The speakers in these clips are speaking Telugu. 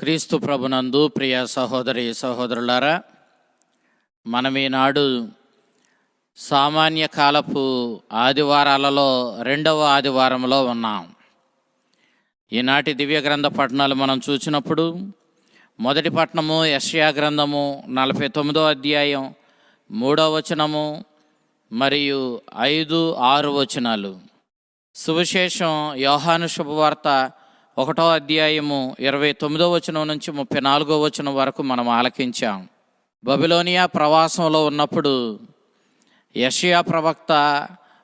క్రీస్తు ప్రభునందు ప్రియ సహోదరి సహోదరులారా, మనం ఈనాడు సామాన్య కాలపు ఆదివారాలలో రెండవ ఆదివారంలో ఉన్నాం. ఈనాటి దివ్య గ్రంథ పఠనాలు మనం చూసినప్పుడు మొదటి పట్టణము యెషయా గ్రంథము 49వ అధ్యాయం 3వ వచనము మరియు 5-6 వచనాలు. సువిశేషం యోహాను శుభవార్త 1వ అధ్యాయము 29వ వచనం నుంచి 34వ వచనం వరకు మనం ఆలకించాం. బబిలోనియా ప్రవాసంలో ఉన్నప్పుడు యెషయా ప్రవక్త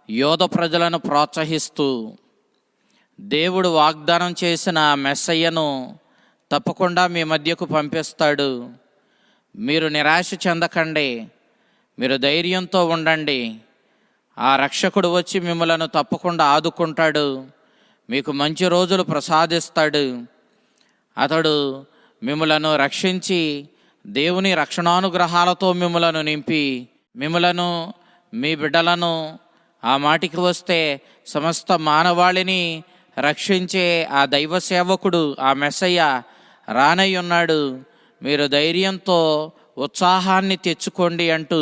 యోధ ప్రజలను ప్రోత్సహిస్తూ దేవుడు వాగ్దానం చేసిన మెస్సయ్యను తప్పకుండా మీ మధ్యకు పంపిస్తాడు, మీరు నిరాశ చెందకండి, మీరు ధైర్యంతో ఉండండి, ఆ రక్షకుడు వచ్చి మిమ్మలను తప్పకుండా ఆదుకుంటాడు, మీకు మంచి రోజులు ప్రసాదిస్తాడు, అతడు మిమ్మలను రక్షించి దేవుని రక్షణానుగ్రహాలతో మిమ్మలను నింపి మిమ్మలను మీ బిడ్డలను, ఆ మాటికి వస్తే సమస్త మానవాళిని రక్షించే ఆ దైవ సేవకుడు, ఆ మెస్సయ్య రానై ఉన్నాడు, మీరు ధైర్యంతో ఉత్సాహాన్ని తెచ్చుకోండి అంటూ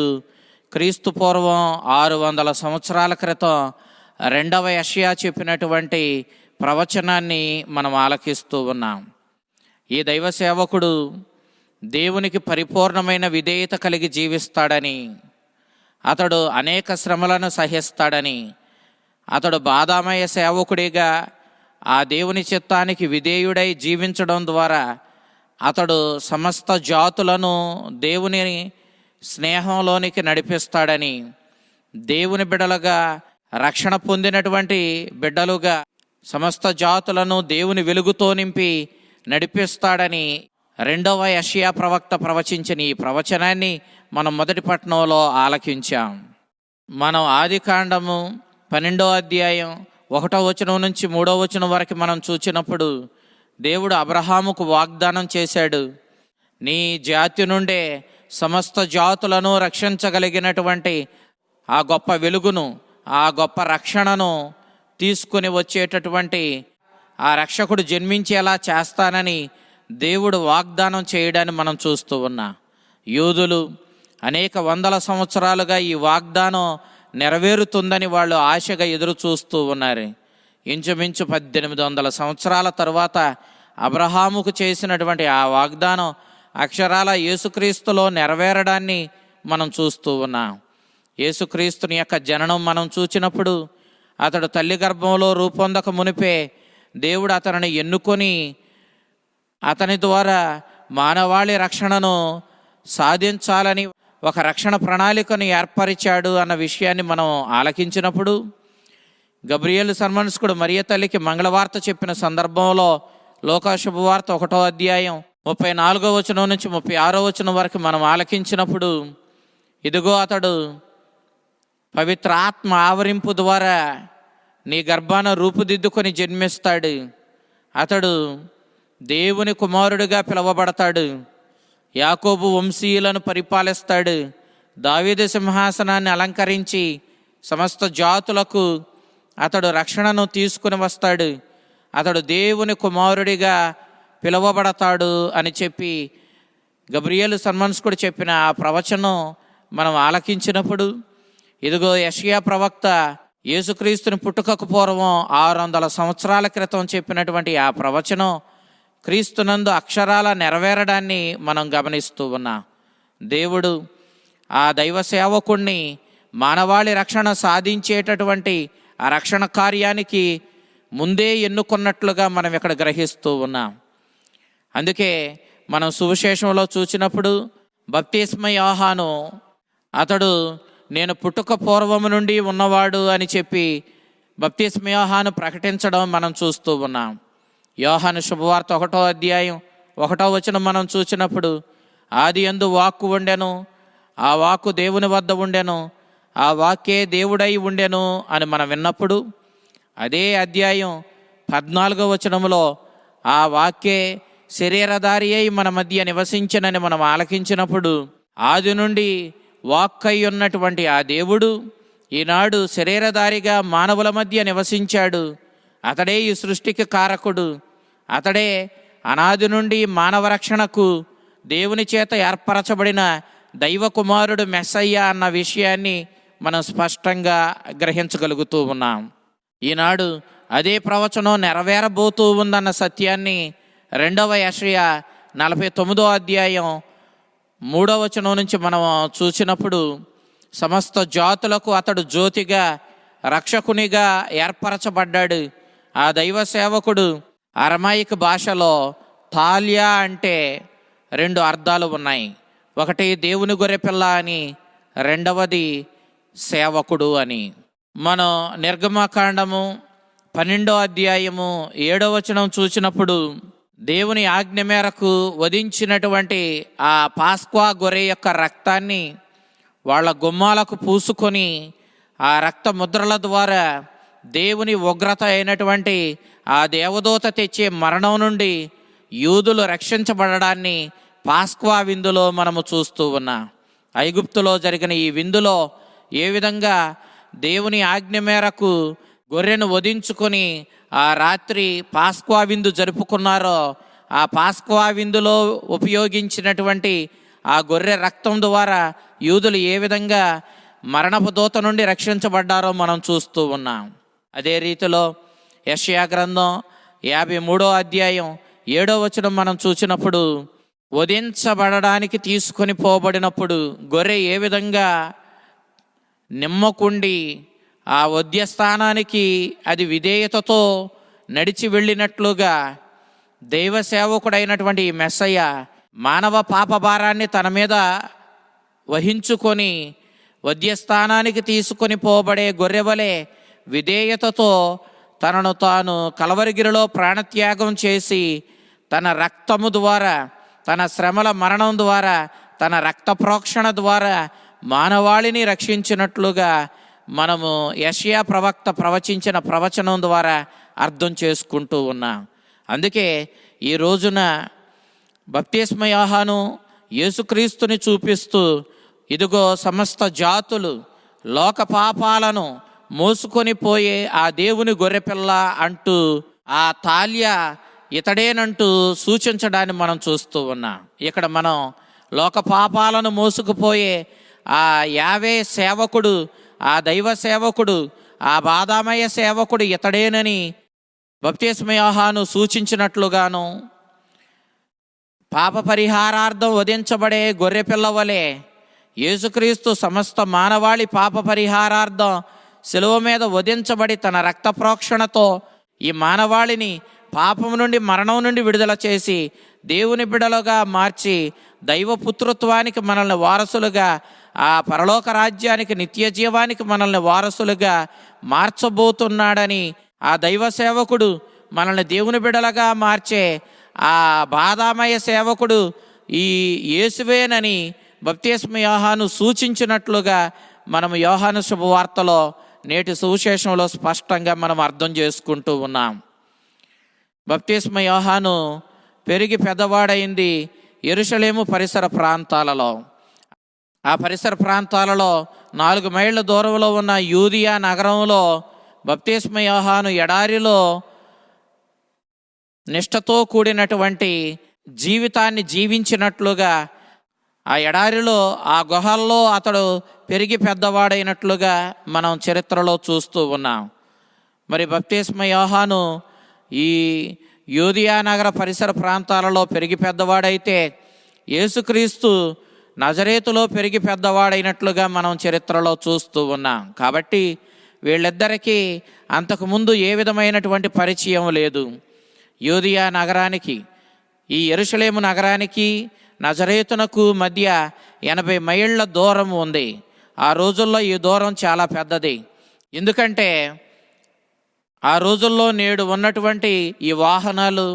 క్రీస్తు పూర్వం 600 సంవత్సరాల క్రితం రెండవ యెషయా చెప్పినటువంటి ప్రవచనాన్ని మనం ఆలకిస్తూ ఉన్నాం. ఈ దైవ సేవకుడు దేవునికి పరిపూర్ణమైన విధేయత కలిగి జీవిస్తాడని, అతడు అనేక శ్రమలను సహిస్తాడని, అతడు బాధామయ సేవకుడిగా ఆ దేవుని చిత్తానికి విధేయుడై జీవించడం ద్వారా అతడు సమస్త జాతులను దేవుని స్నేహంలోనికి నడిపిస్తాడని, దేవుని బిడ్డలుగా రక్షణ పొందినటువంటి బిడ్డలుగా సమస్త జాతులను దేవుని వెలుగుతో నింపి నడిపిస్తాడని రెండవ యెషయా ప్రవక్త ప్రవచించిన ఈ ప్రవచనాన్ని మనం మొదటి పట్టణంలో ఆలకించాం. మనం ఆదికాండము 12వ అధ్యాయం 1వ వచనం నుంచి 3వ వచనం వరకు మనం చూసినప్పుడు దేవుడు అబ్రహాముకు వాగ్దానం చేశాడు, నీ జాతి నుండే సమస్త జాతులను రక్షించగలిగినటువంటి ఆ గొప్ప వెలుగును, ఆ గొప్ప రక్షణను తీసుకుని వచ్చేటటువంటి ఆ రక్షకుడు జన్మించేలా చేస్తానని దేవుడు వాగ్దానం చేయడాన్ని మనం చూస్తూ ఉన్నాం. యూదులు అనేక వందల సంవత్సరాలుగా ఈ వాగ్దానం నెరవేరుతుందని వాళ్ళు ఆశగా ఎదురు చూస్తూ ఉన్నారు. ఇంచుమించు 1800 సంవత్సరాల తరువాత అబ్రహాముకు చేసినటువంటి ఆ వాగ్దానం అక్షరాల యేసుక్రీస్తులో నెరవేరడాన్ని మనం చూస్తూ ఉన్నాం. యేసుక్రీస్తుని యొక్క జననం మనం చూచినప్పుడు అతడు తల్లి గర్భంలో రూపొందక మునిపే దేవుడు అతనిని ఎన్నుకొని అతని ద్వారా మానవాళి రక్షణను సాధించాలని ఒక రక్షణ ప్రణాళికను ఏర్పరిచాడు అన్న విషయాన్ని మనం ఆలకించినప్పుడు, గబ్రియేలు సన్మనస్కుడు మరియ తల్లికి మంగళవార్త చెప్పిన సందర్భంలో లోకా శుభవార్త 1వ అధ్యాయం 34వ వచనం నుంచి 36వ వచనం వరకు మనం ఆలకించినప్పుడు, ఇదిగో అతడు పవిత్ర ఆత్మ ఆవరింపు ద్వారా నీ గర్భాన రూపుదిద్దుకొని జన్మిస్తాడు, అతడు దేవుని కుమారుడిగా పిలువబడతాడు, యాకోబు వంశీయులను పరిపాలిస్తాడు, దావీదు సింహాసనాన్ని అలంకరించి సమస్త జాతులకు అతడు రక్షణను తీసుకుని వస్తాడు, అతడు దేవుని కుమారుడిగా పిలువబడతాడు అని చెప్పి గబ్రియేలు సన్మనస్కుడు చెప్పిన ఆ ప్రవచనం మనం ఆలకించినప్పుడు, ఇదిగో యెషయా ప్రవక్త యేసుక్రీస్తుని పుట్టుకకు పూర్వం 600 సంవత్సరాల క్రితం చెప్పినటువంటి ఆ ప్రవచనం క్రీస్తునందు అక్షరాల నెరవేరడాన్ని మనం గమనిస్తూ ఉన్నాం. దేవుడు ఆ దైవ సేవకుణ్ణి మానవాళి రక్షణ సాధించేటటువంటి ఆ రక్షణ కార్యానికి ముందే ఎన్నుకున్నట్లుగా మనం ఇక్కడ గ్రహిస్తూ ఉన్నాం. అందుకే మనం సువిశేషంలో చూసినప్పుడు బప్తిస్మ యోహాను అతడు నేను పుట్టుక పూర్వము నుండి ఉన్నవాడు అని చెప్పి బప్తిస్మ యోహాను ప్రకటించడం మనం చూస్తూ ఉన్నాం. యోహాను శుభవార్త 1వ అధ్యాయం 1వ వచనం మనం చూసినప్పుడు, ఆది యందు వాక్కు ఉండెను, ఆ వాక్కు దేవుని వద్ద ఉండెను, ఆ వాక్కే దేవుడై ఉండెను అని మనం విన్నప్పుడు, అదే అధ్యాయం 14వ వచనంలో ఆ వాక్కే శరీరధారి అయి మన మధ్య నివసించనని మనం ఆలకించినప్పుడు, ఆది నుండి వాక్కై ఉన్నటువంటి ఆ దేవుడు ఈనాడు శరీరధారిగా మానవుల మధ్య నివసించాడు. అతడే ఈ సృష్టికి కారకుడు, అతడే అనాది నుండి మానవ రక్షణకు దేవుని చేత ఏర్పరచబడిన దైవ కుమారుడు మెస్సయ్య అన్న విషయాన్ని మనం స్పష్టంగా గ్రహించగలుగుతూ ఉన్నాం. ఈనాడు అదే ప్రవచనం నెరవేరబోతూ ఉందన్న సత్యాన్ని 2వ యెషయా 49వ అధ్యాయం 3వ వచనం నుంచి మనం చూసినప్పుడు, సమస్త జాతులకు అతడు జ్యోతిగా రక్షకునిగా ఏర్పరచబడ్డాడు. ఆ దైవ సేవకుడు అరమాయిక్ భాషలో తాల్యా అంటే 2 అర్థాలు ఉన్నాయి. ఒకటి దేవుని గొర్రెపిల్ల అని, రెండవది సేవకుడు అని. మనం నిర్గమకాండము 12వ అధ్యాయము 7వ వచనం చూసినప్పుడు, దేవుని ఆజ్ఞ మేరకు వధించినటువంటి ఆ పాస్క్వా గొర్రె యొక్క రక్తాన్ని వాళ్ళ గుమ్మాలకు పూసుకొని ఆ రక్త ముద్రల ద్వారా దేవుని ఉగ్రత అయినటువంటి ఆ దేవదూత తెచ్చే మరణం నుండి యూదులు రక్షించబడడాన్ని పాస్క్వా విందులో మనము చూస్తూ ఉన్నాం. ఐగుప్తులో జరిగిన ఈ విందులో ఏ విధంగా దేవుని ఆజ్ఞ మేరకు గొర్రెను వధించుకొని ఆ రాత్రి పాస్క్వా విందు జరుపుకున్నారో, ఆ పాస్క్వా విందులో ఉపయోగించినటువంటి ఆ గొర్రె రక్తం ద్వారా యూదులు ఏ విధంగా మరణపు దూత నుండి రక్షించబడ్డారో మనం చూస్తూ ఉన్నాం. అదే రీతిలో యెషయా గ్రంథం 53వ అధ్యాయం 7వ వచనం మనం చూసినప్పుడు, వధించబడడానికి తీసుకొని పోబడినప్పుడు గొర్రె ఏ విధంగా నిమ్మకుండి ఆ వధ్యస్థానానికి అది విధేయతతో నడిచి వెళ్ళినట్లుగా దైవ సేవకుడైనటువంటి ఈ మెస్సయ్య మానవ పాపభారాన్ని తన మీద వహించుకొని వధ్యస్థానానికి తీసుకొని పోబడే గొర్రెవలే విధేయతతో తనను తాను కలవరిగిరిలో ప్రాణత్యాగం చేసి తన రక్తము ద్వారా, తన శ్రమల మరణం ద్వారా, తన రక్త ప్రోక్షణ ద్వారా మానవాళిని రక్షించినట్లుగా మనము యెషయా ప్రవక్త ప్రవచించిన ప్రవచనం ద్వారా అర్థం చేసుకుంటూ ఉన్నాం. అందుకే ఈ రోజున బప్తిస్మ యోహాను యేసుక్రీస్తుని చూపిస్తూ, ఇదిగో సమస్త జాతులు లోక పాపాలను మోసుకొని పోయే ఆ దేవుని గొర్రెపిల్ల అంటూ ఆ తాల్యా ఇతడేనంటూ సూచించడాన్ని మనం చూస్తూ ఉన్నాం. ఇక్కడ మనం లోక పాపాలను మోసుకుపోయే ఆ యావే సేవకుడు, ఆ దైవ సేవకుడు, ఆ బాధామయ సేవకుడు ఇతడేనని బప్తిస్మ యోహాను సూచించినట్లుగాను, పాప పరిహారార్థం వధించబడే గొర్రెపిల్ల వలె యేసుక్రీస్తు సమస్త మానవాళి పాప పరిహారార్థం శిలువ మీద వధించబడి తన రక్త ప్రోక్షణతో ఈ మానవాళిని పాపము నుండి మరణం నుండి విడుదల చేసి దేవుని బిడలుగా మార్చి దైవపుత్రత్వానికి మనల్ని వారసులుగా, ఆ పరలోక రాజ్యానికి నిత్య జీవానికి మనల్ని వారసులుగా మార్చబోతున్నాడని, ఆ దైవ సేవకుడు మనల్ని దేవుని బిడలుగా మార్చే ఆ బాధామయ సేవకుడు ఈ యేసువేనని బప్తిస్మ యోహాను సూచించినట్లుగా మనము యోహాను శుభవార్తలో నేటి సువిశేషంలో స్పష్టంగా మనం అర్థం చేసుకుంటూ ఉన్నాం. బప్తిస్మ యోహాను పెరిగి పెద్దవాడైంది యెరూషలేము పరిసర ప్రాంతాలలో. ఆ పరిసర ప్రాంతాలలో 4 మైళ్ళ దూరంలో ఉన్న యూదియా నగరంలో బప్తిస్మ యోహాను ఎడారిలో నిష్ఠతో కూడినటువంటి జీవితాన్ని జీవించినట్లుగా, ఆ ఎడారిలో ఆ గుహల్లో అతడు పెరిగి పెద్దవాడైనట్లుగా మనం చరిత్రలో చూస్తూ ఉన్నాం. మరి బప్తిస్మ యోహాను ఈ యూదియా నగర పరిసర ప్రాంతాలలో పెరిగి పెద్దవాడైతే, యేసుక్రీస్తు నజరేతులో పెరిగి పెద్దవాడైనట్లుగా మనం చరిత్రలో చూస్తూ ఉన్నాం. కాబట్టి వీళ్ళిద్దరికీ అంతకుముందు ఏ విధమైనటువంటి పరిచయం లేదు. యూదియా నగరానికి, ఈ యెరూషలేము నగరానికి నజరేతునకు మధ్య 80 మైళ్ళ దూరం ఉంది. ఆ రోజుల్లో ఈ దూరం చాలా పెద్దది. ఎందుకంటే ఆ రోజుల్లో నేడు ఉన్నటువంటి ఈ వాహనాలు,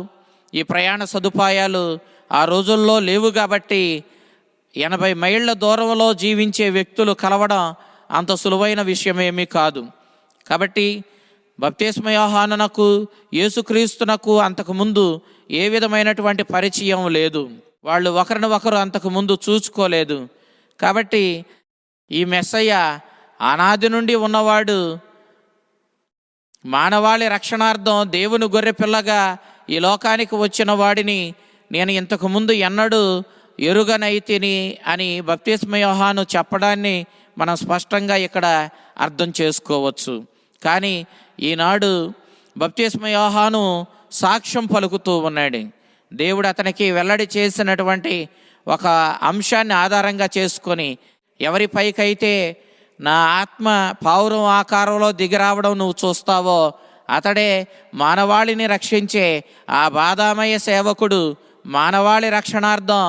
ఈ ప్రయాణ సదుపాయాలు ఆ రోజుల్లో లేవు. కాబట్టి 80 మైళ్ళ దూరంలో జీవించే వ్యక్తులు కలవడం అంత సులువైన విషయమేమీ కాదు. కాబట్టి బప్తిస్మ యోహానునకు యేసుక్రీస్తునకు అంతకుముందు ఏ విధమైనటువంటి పరిచయం లేదు. వాళ్ళు ఒకరిని ఒకరు అంతకుముందు చూసుకోలేదు. కాబట్టి ఈ మెస్సయ్య అనాది నుండి ఉన్నవాడు, మానవాళి రక్షణార్థం దేవుని గొర్రె పిల్లగా ఈ లోకానికి వచ్చిన వాడిని నేను ఇంతకుముందు ఎన్నడూ ఎరుగనైతిని అని బప్తిస్మ యోహాను చెప్పడాన్ని మనం స్పష్టంగా ఇక్కడ అర్థం చేసుకోవచ్చు. కానీ ఈనాడు బప్తిస్మ యోహాను సాక్ష్యం పలుకుతూ ఉన్నాడు. దేవుడు అతనికి వెల్లడి చేసినటువంటి ఒక అంశాన్ని ఆధారంగా చేసుకొని, ఎవరి పైకైతే నా ఆత్మ పావురం ఆకారంలో దిగిరావడం నువ్వు చూస్తావో అతడే మానవాళిని రక్షించే ఆ బాధామయ సేవకుడు. మానవాళి రక్షణార్థం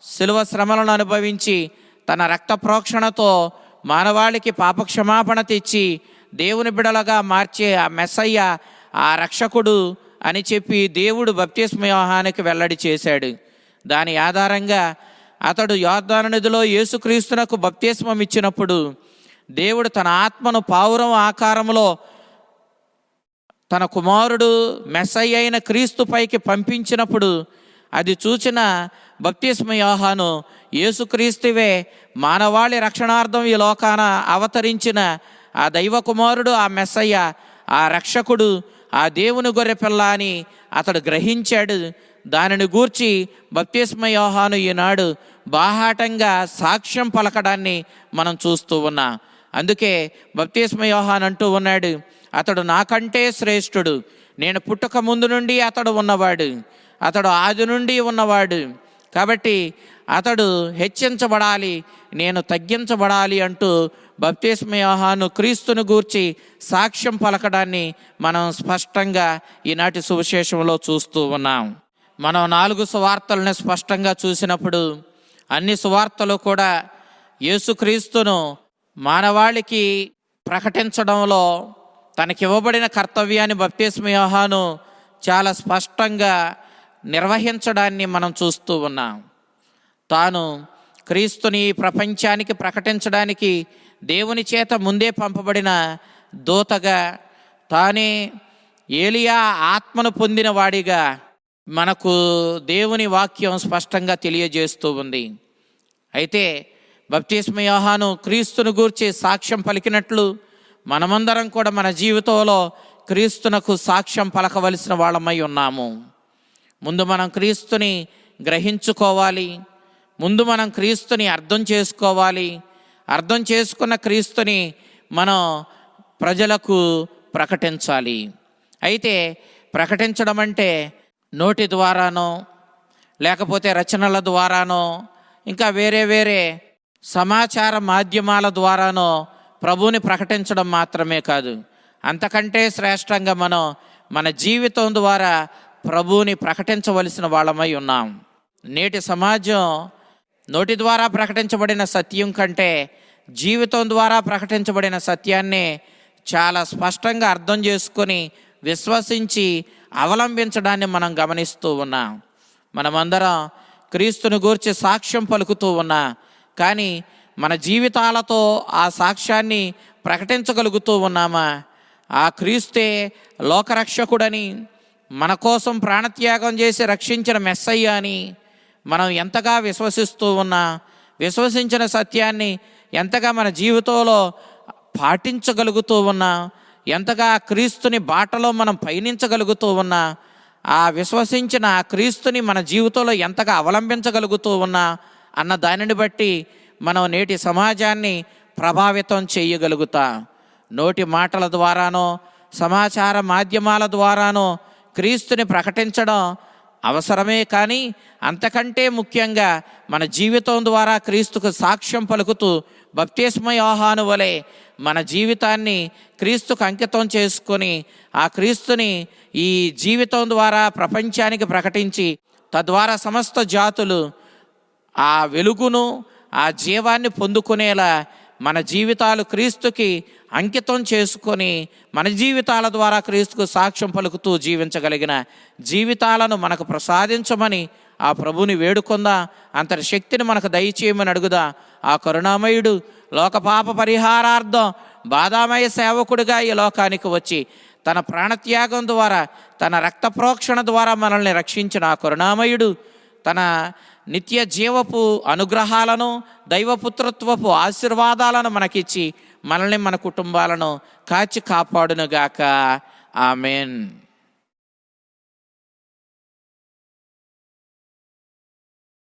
శిలువ శ్రమలను అనుభవించి తన రక్త ప్రోక్షణతో మానవాళికి పాపక్షమాపణ తెచ్చి దేవుని బిడలగా మార్చే ఆ మెస్సయ్య, ఆ రక్షకుడు అని చెప్పి దేవుడు బప్తిస్మ యోహానుకి వెల్లడి చేశాడు. దాని ఆధారంగా అతడు యోర్దాను నదిలో యేసుక్రీస్తునకు బప్తిస్మం ఇచ్చినప్పుడు దేవుడు తన ఆత్మను పావురం ఆకారంలో తన కుమారుడు మెస్సయ్య అయిన క్రీస్తు పైకి పంపించినప్పుడు అది చూచిన బప్తిస్మ యోహాను, యేసుక్రీస్తువే మానవాళి రక్షణార్థం ఈ లోకాన అవతరించిన ఆ దైవ కుమారుడు, ఆ మెస్సయ్య, ఆ రక్షకుడు, ఆ దేవుని గొర్రెపిల్ల అని అతడు గ్రహించాడు. దానిని గూర్చి బప్తిస్మ యోహాను ఈనాడు బాహాటంగా సాక్ష్యం పలకడాన్ని మనం చూస్తూ ఉన్నాం. అందుకే బప్తిస్మ యోహాను అంటూ ఉన్నాడు, అతడు నాకంటే శ్రేష్ఠుడు, నేను పుట్టక ముందు నుండి అతడు ఉన్నవాడు, అతడు ఆది నుండి ఉన్నవాడు, కాబట్టి అతడు హెచ్చించబడాలి, నేను తగ్గించబడాలి అంటూ బప్తిస్మ యోహాను క్రీస్తును గూర్చి సాక్ష్యం పలకడాన్ని మనం స్పష్టంగా ఈనాటి సువిశేషంలో చూస్తూ ఉన్నాం. మనం 4 సువార్తలను స్పష్టంగా చూసినప్పుడు అన్ని సువార్తలు కూడా యేసుక్రీస్తును మానవాళికి ప్రకటించడంలో తనకివ్వబడిన కర్తవ్యాన్ని బప్తిస్మ యోహాను చాలా స్పష్టంగా నిర్వహించడాన్ని మనం చూస్తూ ఉన్నాం. తాను క్రీస్తుని ప్రపంచానికి ప్రకటించడానికి దేవుని చేత ముందే పంపబడిన దూతగా, తానే ఏలియా ఆత్మను పొందిన వాడిగా మనకు దేవుని వాక్యం స్పష్టంగా తెలియజేస్తూ ఉంది. అయితే బప్తిస్మ యోహాను క్రీస్తును గూర్చి సాక్ష్యం పలికినట్లు మనమందరం కూడా మన జీవితంలో క్రీస్తునకు సాక్ష్యం పలకవలసిన వాళ్ళమై ఉన్నాము. ముందు మనం క్రీస్తుని గ్రహించుకోవాలి, ముందు మనం క్రీస్తుని అర్థం చేసుకోవాలి. అర్థం చేసుకున్న క్రీస్తుని మనం ప్రజలకు ప్రకటించాలి. అయితే ప్రకటించడం అంటే నోటి ద్వారానో లేకపోతే రచనల ద్వారానో ఇంకా వేరే వేరే సమాచార మాధ్యమాల ద్వారానో ప్రభువుని ప్రకటించడం మాత్రమే కాదు, అంతకంటే శ్రేష్టంగా మనం మన జీవితం ద్వారా ప్రభువుని ప్రకటించవలసిన వాళ్ళమై ఉన్నాం. నేటి సమాజం నోటి ద్వారా ప్రకటించబడిన సత్యం కంటే జీవితం ద్వారా ప్రకటించబడిన సత్యాన్నే చాలా స్పష్టంగా అర్థం చేసుకొని విశ్వసించి అవలంబించడాన్ని మనం గమనిస్తూ ఉన్నాం. మనమందరం క్రీస్తుని గూర్చి సాక్ష్యం పలుకుతూ ఉన్నా, కానీ మన జీవితాలతో ఆ సాక్ష్యాన్ని ప్రకటించగలుగుతూ ఉన్నామా? ఆ క్రీస్తే లోకరక్షకుడని, మన కోసం ప్రాణత్యాగం చేసి రక్షించిన మెస్సయ్య అని మనం ఎంతగా విశ్వసిస్తూ ఉన్నా, విశ్వసించిన సత్యాన్ని ఎంతగా మన జీవితంలో పాటించగలుగుతూ ఉన్నా, ఎంతగా క్రీస్తుని బాటలో మనం పయనించగలుగుతూ ఉన్నా, ఆ విశ్వసించిన ఆ క్రీస్తుని మన జీవితంలో ఎంతగా అవలంబించగలుగుతూ ఉన్నా అన్న దానిని బట్టి మనం నేటి సమాజాన్ని ప్రభావితం చేయగలుగుతాం. నోటి మాటల ద్వారానో సమాచార మాధ్యమాల ద్వారానో క్రీస్తుని ప్రకటించడం అవసరమే, కానీ అంతకంటే ముఖ్యంగా మన జీవితం ద్వారా క్రీస్తుకు సాక్ష్యం పలుకుతూ బప్తిస్మ యోహాను వలె మన జీవితాన్ని క్రీస్తుకు అంకితం చేసుకొని ఆ క్రీస్తుని ఈ జీవితం ద్వారా ప్రపంచానికి ప్రకటించి తద్వారా సమస్త జాతులు ఆ వెలుగును ఆ జీవాన్ని పొందుకునేలా మన జీవితాలు క్రీస్తుకి అంకితం చేసుకొని మన జీవితాల ద్వారా క్రీస్తుకు సాక్ష్యం పలుకుతూ జీవించగలిగిన జీవితాలను మనకు ప్రసాదించమని ఆ ప్రభుని వేడుకుందా. అంతటి శక్తిని మనకు దయచేయమని అడుగుదా. ఆ కరుణామయుడు లోకపాప పరిహారార్థం బాధామయ సేవకుడిగా ఈ లోకానికి వచ్చి తన ప్రాణత్యాగం ద్వారా తన రక్త ప్రోక్షణ ద్వారా మనల్ని రక్షించిన ఆ కరుణామయుడు తన నిత్య జీవపు అనుగ్రహాలను దైవపుత్రత్వపు ఆశీర్వాదాలను మనకిచ్చి మనల్ని మన కుటుంబాలను కాచి కాపాడునుగాక. ఆమెన్.